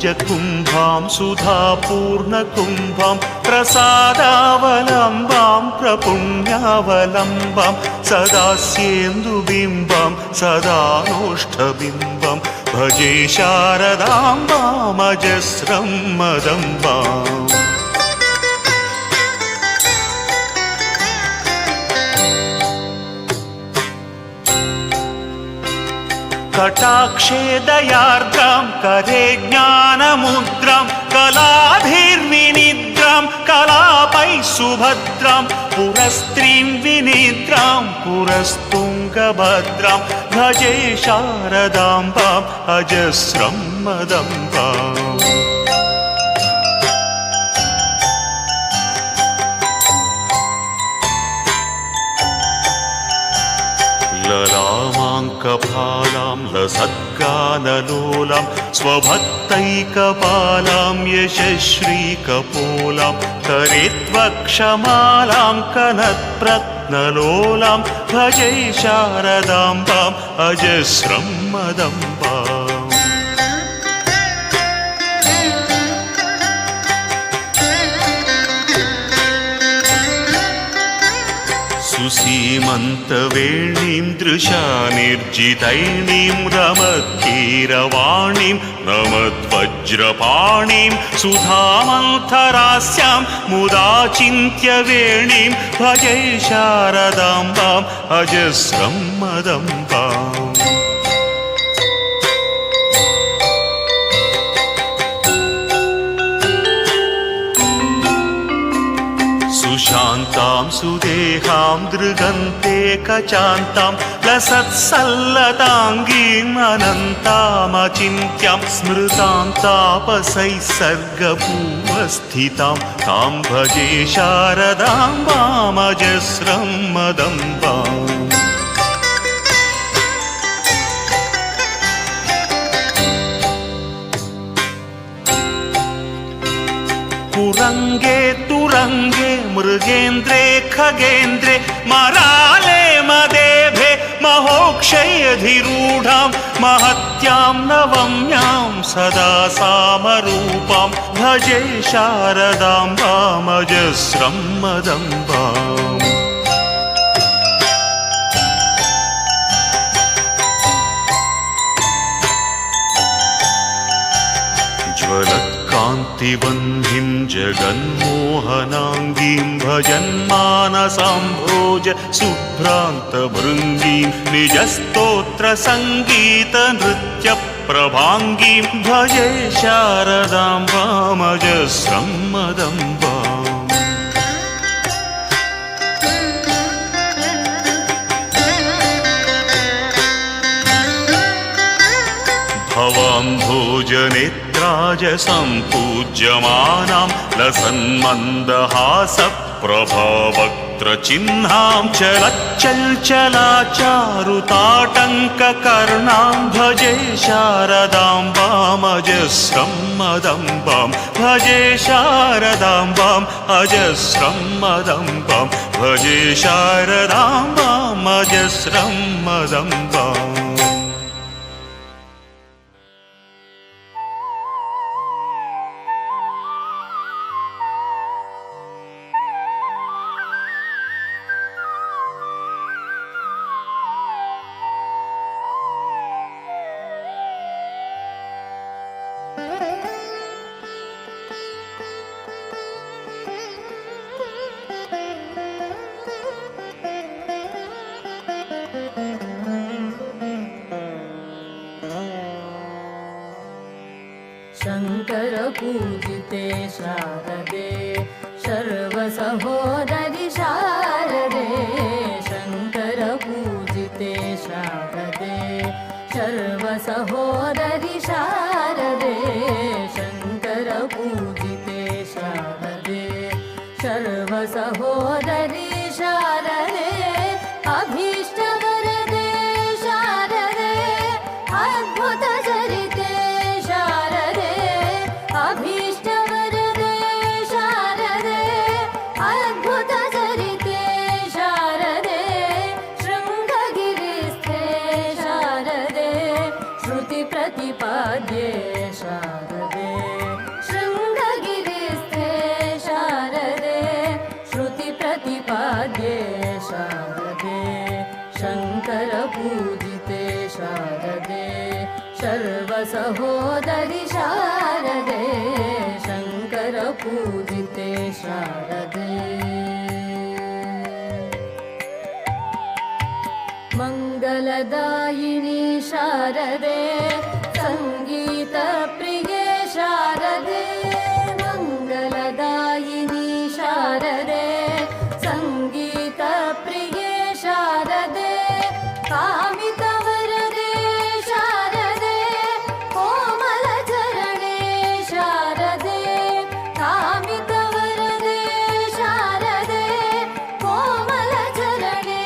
कुम्भां सुधापूर्णकुम्भां प्रसादावलम्बां प्रपुण्यावलम्बां सदास्येन्दुबिम्बां सदानोष्ठबिम्बं भजे शारदाम्बामजस्रं मदम्बाम्। कटाक्षे दयार्द्रां करे ज्ञानमुद्रां कलाभिर्विनिद्रां कलापैः सुभद्रां पुरस्त्रीं विनिद्रां पुरस्तुङ्गभद्रां भजे शारदाम्बाम् अजस्रं मदम्बाम्। ललामाङ्कफालां लसत्कानलोलां स्वभक्तैकपालां यशश्रीकपोलां करेत्वक्षमालां कनत्प्रत्नलोलां भजे शारदाम्बाम् अजस्रं मदम्बाम्। सुसीमन्तवेणीं दृशानिर्जितैणीं रमत्कीरवाणीं नमद्वज्रपाणीं सुधामन्थरास्यां मुदाचिन्त्यवेणीं भजे शारदाम्बाम् अजस्रं मदम्बाम्। सुशान्तां सुदेहां दृगन्ते कचान्तां लसत्सल्लताङ्गीम् अनन्तामचिन्त्यां स्मृतां तापसैः सर्गपूवस्थितां तां भजे शारदाम्बामजस्रं मदम्बाम्। कुरङ्गे तुरङ्गे मृगेन्द्रे खगेन्द्रे मराले मदेभे महोक्षयधिरूढां महत्यां नवम्यां सदा सामरूपां भजे शारदाम्बामजस्रं मदम्बाम्। कान्तिवह्निं जगन्मोहनाङ्गीं भजन्मानसाम्भोज शुभ्रान्तभृङ्गीं निजस्तोत्रसङ्गीतनृत्यप्रभाङ्गीं भजे शारदाम्बामजस्रं मदम्बाम्। भवाम्भोजनेत्राजसम्पूज्यमानां लसन्मन्दहासप्रभावक्त्रचिह्नां चलच्चलचलाचारुताटङ्ककर्णां भजे शारदाम्बामजस्रं मदम्बाम्। भजे शारदाम्बाम् अजस्रं मदम्बाम्। भजे शारदाम्बामजस्रं मदम्बाम्। शङ्कर पूजिते शारदे सर्वसहोदरि शारदे शङ्कर पूजिते शारदे सर्वसहोदरि शारदे शङ्कर पूजिते शारदे सर्वसहोदरि शारदे अभीष्टवरदे शारदे अद्भुतचरिते अभीष्टवरदे शारदे अद्भुत सर्वसहोदरि शारदे शङ्कर पूजिते शारदे मङ्गलदायिनी शारदे सङ्गीतप्रिये शारदे मङ्गलदायिनी शारदे सङ्गीतप्रिये शारदे कामितवरदे शारदे कोमलचरणे शारदे कामितवरदे शारदे कोमलचरणे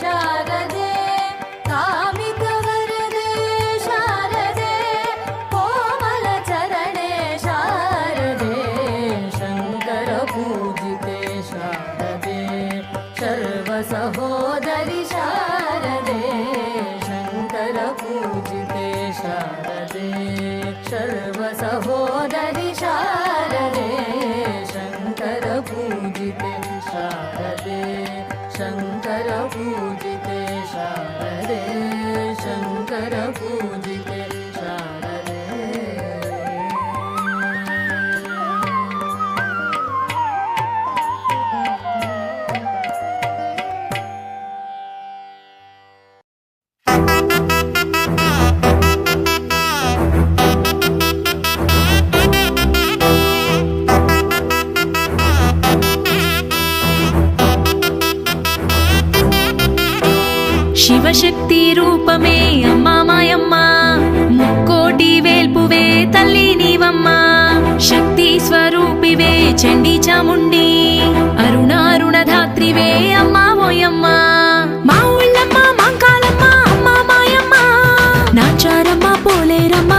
शारदे कामितवरदे शारदे कोमलचरणे शारदे शङ्कर पूजिते शारदे सर्वसहोदरि शारदे शङ्कर पूजिते शारदे सर्वसहोदरि शारदे शङ्कर पूजिते शारदे शङ्कर पूजिते शारदे शङ्कर पूजिते शारदे శివశక్తి రూపమే అమ్మా మాయమ్మ ముక్కోటి వేల్పువే తల్లి నీవమ్మ శక్తి స్వరూపివే చండీ చాముండి అరుణారుణధాత్రివే అమ్మా ఓయమ్మ మా ఊళ్ళమ్మ మాంకాలమ్మ అమ్మా మాయమ్మ నాచారమ్మ పోలేరమ్మ